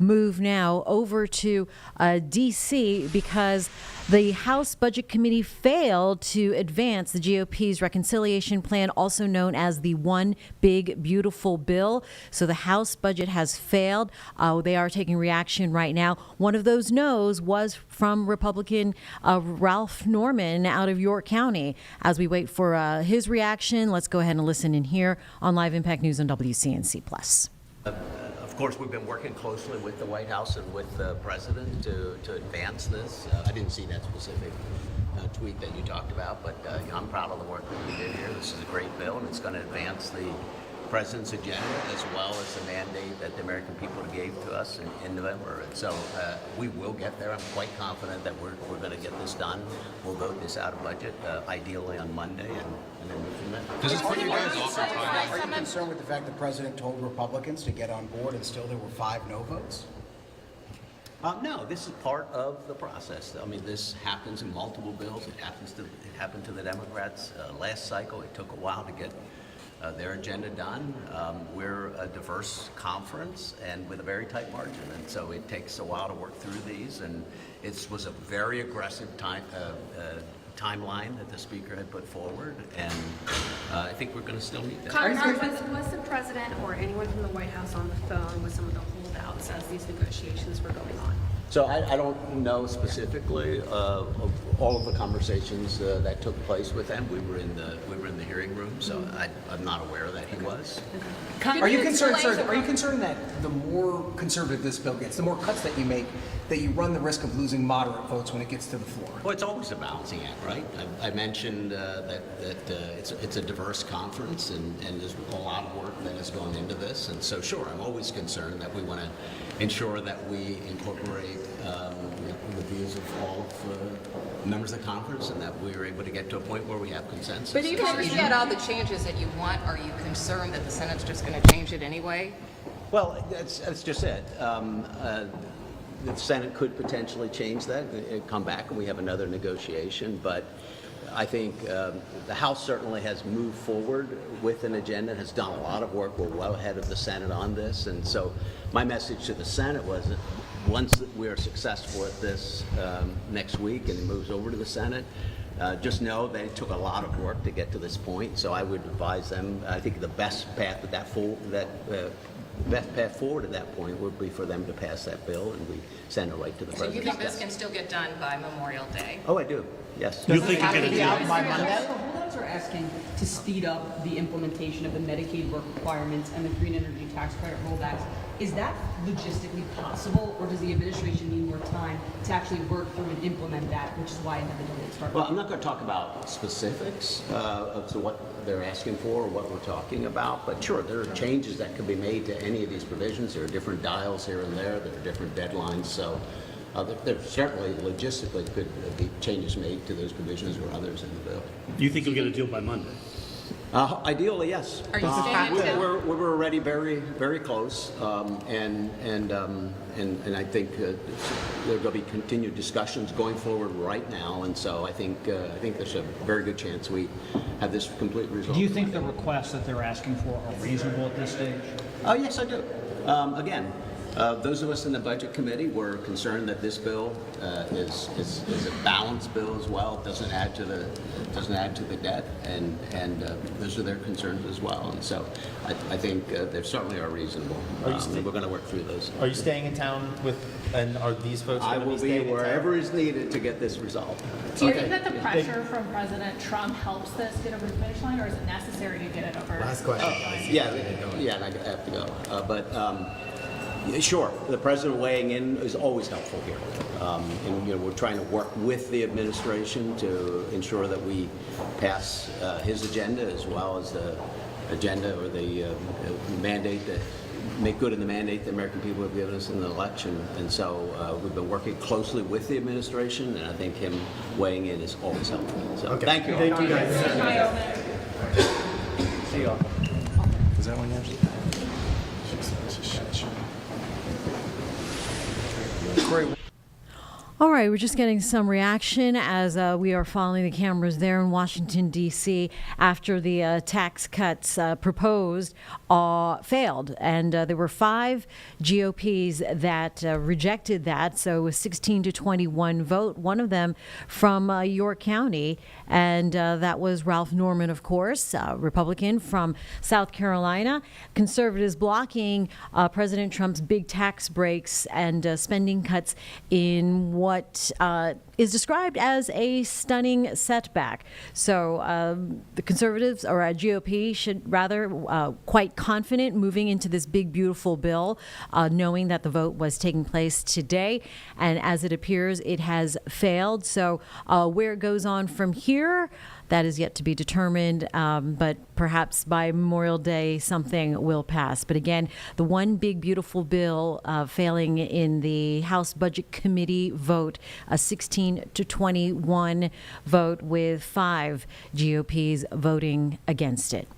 move now over to D.C. because the House Budget Committee failed to advance the GOP's reconciliation plan, also known as the One Big Beautiful Bill. So the House budget has failed. They are taking reaction right now. One of those no's was from Republican Ralph Norman out of York County. As we wait for his reaction, let's go ahead and listen in here on Live Impact News on WCNC+. Of course, we've been working closely with the White House and with the President to advance this. I didn't see that specific tweet that you talked about, but I'm proud of the work that we did here. This is a great bill, and it's going to advance the President's agenda as well as the mandate that the American people gave to us in November. And so we will get there. I'm quite confident that we're going to get this done. We'll vote this out of budget, ideally on Monday, and then move from there. Does this put you guys off your time? Are you concerned with the fact the president told Republicans to get on board and still there were 5 no votes? No, this is part of the process. I mean, this happens in multiple bills. It happened to the Democrats last cycle. It took a while to get their agenda done. We're a diverse conference and with a very tight margin, and so it takes a while to work through these. And it was a very aggressive timeline that the Speaker had put forward, and I think we're going to still meet that. Was the President or anyone from the White House on the phone with some of the holdouts as these negotiations were going on? So I don't know specifically of all of the conversations that took place with them. We were in the hearing room, so I'm not aware that he was. Are you concerned, sir? Are you concerned that the more conservative this bill gets, the more cuts that you make, that you run the risk of losing moderate votes when it gets to the floor? Well, it's always a balancing act, right? I mentioned that it's a diverse conference, and there's a lot of work that has gone into this. And so, sure, I'm always concerned that we want to ensure that we incorporate the views of all of the members of the conference, and that we are able to get to a point where we have consensus. But even if you get all the changes that you want, are you concerned that the Senate's just going to change it anyway? Well, that's just it. The Senate could potentially change that, come back, and we have another negotiation. But I think the House certainly has moved forward with an agenda, has done a lot of work. We're well ahead of the Senate on this. And so my message to the Senate was that once we are successful at this next week and it moves over to the Senate, just know that it took a lot of work to get to this point. So I would advise them, I think the best path forward at that point would be for them to pass that bill, and we send it right to the President. So you think this can still get done by Memorial Day? Oh, I do. Yes. You think you can get it done by Monday? Holdouts are asking to speed up the implementation of the Medicaid work requirements and the green energy tax credit rollbacks. Is that logistically possible, or does the administration need more time to actually work through and implement that, which is why another delay started? Well, I'm not going to talk about specifics of to what they're asking for or what we're talking about, but sure, there are changes that could be made to any of these provisions. There are different dials here and there. There are different deadlines. So there certainly logistically could be changes made to those provisions or others in the bill. You think you'll get a deal by Monday? Ideally, yes. Are you staying until? We're already very, very close, and I think there are going to be continued discussions going forward right now, and so I think there's a very good chance we have this complete resolved. Do you think the requests that they're asking for are reasonable at this stage? Yes, I do. Again, those of us in the Budget Committee were concerned that this bill is a balanced bill as well. It doesn't add to the debt, and those are their concerns as well. And so I think they certainly are reasonable. We're going to work through those. Are you staying in town and are these folks I going to will be be staying wherever is needed to get this resolved. Do you think that the pressure from President Trump helps this get over the finish line, or is it necessary to get it over? Last question. Yeah, and I have to go. But sure, the president weighing in is always helpful here. And we're trying to work with the administration to ensure that we pass his agenda as well as the agenda or the mandate that make good in the mandate the American people have given us in the election. And so we've been working closely with the administration, and I think him weighing in is always helpful. So okay. Thank you all. Thank you guys. See you all. Is that one yours? All All right, we're just getting some reaction as we are following the cameras there in Washington, D.C. after the tax cuts proposed failed. And there were 5 GOPs that rejected that. So it was 16 to 21 vote, one of them from York County. And that was Ralph Norman, of course, Republican from South Carolina. Conservatives blocking President Trump's big tax breaks and spending cuts in what is described as a stunning setback. So the conservatives or GOP should rather quite confident moving into this big, beautiful bill, knowing that the vote was taking place today. And as it appears, it has failed. So where it goes on from here, that is yet to be determined, but perhaps by Memorial Day something will pass. But again, the one big beautiful bill failing in the House Budget Committee vote, a 16 to 21 vote with 5 GOPs voting against it.